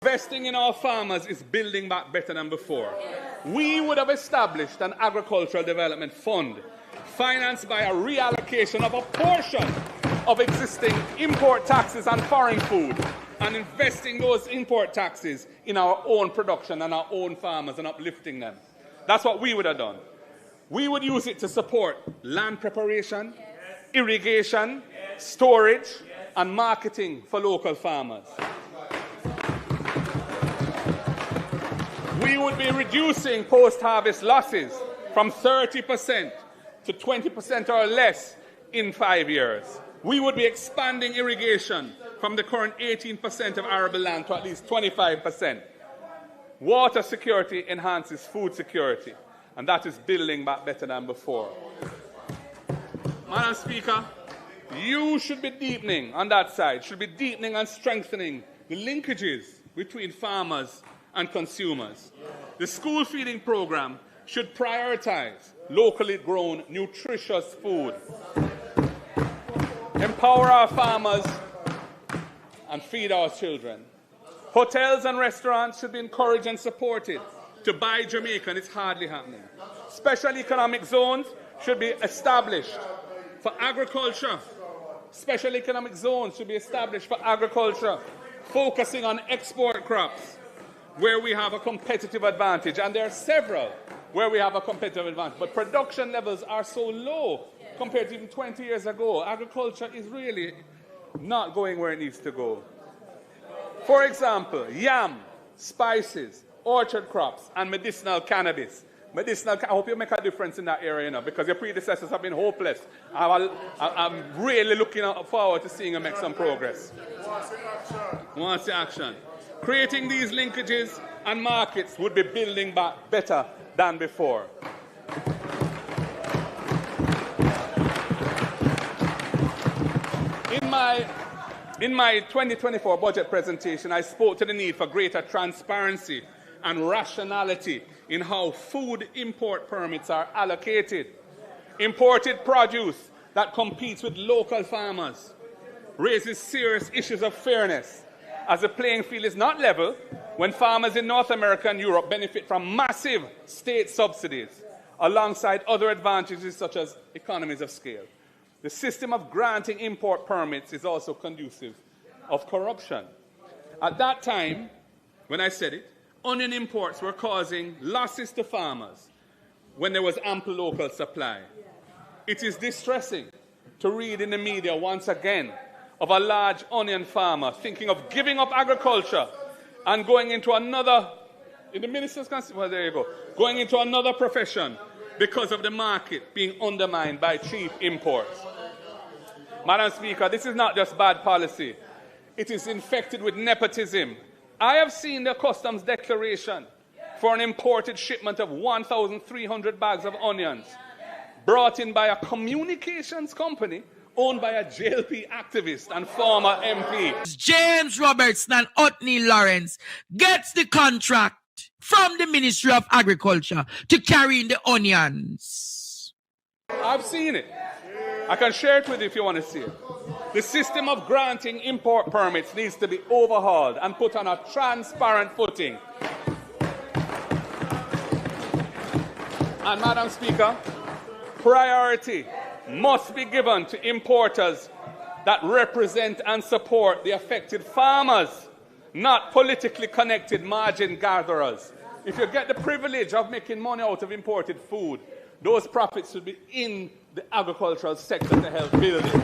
Investing in our farmers is building back better than before. We would have established an agricultural development fund financed by a reallocation of a portion of existing import taxes on foreign food and investing those import taxes in our own production and our own farmers and uplifting them. That's what we would have done. We would use it to support land preparation, irrigation, storage, and marketing for local farmers. We would be reducing post-harvest losses from 30% to 20% or less in 5 years. We would be expanding irrigation from the current 18% of arable land to at least 25%. Water security enhances food security, and that is building back better than before. Madam Speaker, you should be deepening on that side, should be deepening and strengthening the linkages between farmers and consumers. The school feeding program should prioritize locally grown, nutritious food, empower our farmers, and feed our children. Hotels and restaurants should be encouraged and supported to buy Jamaican. It's hardly happening. Special economic zones should be established for agriculture. Special economic zones should be established for agriculture, focusing on export crops where we have a competitive advantage. And there are several where we have a competitive advantage. But production levels are so low compared to even 20 years ago. Agriculture is really not going where it needs to go. For example, yam, spices, orchard crops, and medicinal cannabis. I hope you make a difference in that area, because your predecessors have been hopeless. I'm really looking forward to seeing you make some progress. Want the action. Creating these linkages and markets would be building back better than before. In my 2024 budget presentation, I spoke to the need for greater transparency and rationality in how food import permits are allocated. Imported produce that competes with local farmers raises serious issues of fairness, as the playing field is not level when farmers in North America and Europe benefit from massive state subsidies alongside other advantages such as economies of scale. The system of granting import permits is also conducive of corruption. At that time, when I said it, onion imports were causing losses to farmers when there was ample local supply. It is distressing to read in the media once again of a large onion farmer thinking of giving up agriculture and going into another, in the minister's constitution, well, there you go, going into another profession because of the market being undermined by cheap imports. Madam Speaker, this is not just bad policy. It is infected with nepotism. I have seen the customs declaration for an imported shipment of 1,300 bags of onions brought in by a communications company owned by a JLP activist and former MP. James Robertson and Otney Lawrence gets the contract from the Ministry of Agriculture to carry in the onions. I've seen it. I can share it with you if you want to see it. The system of granting import permits needs to be overhauled and put on a transparent footing. And Madam Speaker, priority must be given to importers that represent and support the affected farmers, not politically connected margin gatherers. If you get the privilege of making money out of imported food, those profits should be in the agricultural sector to help build it.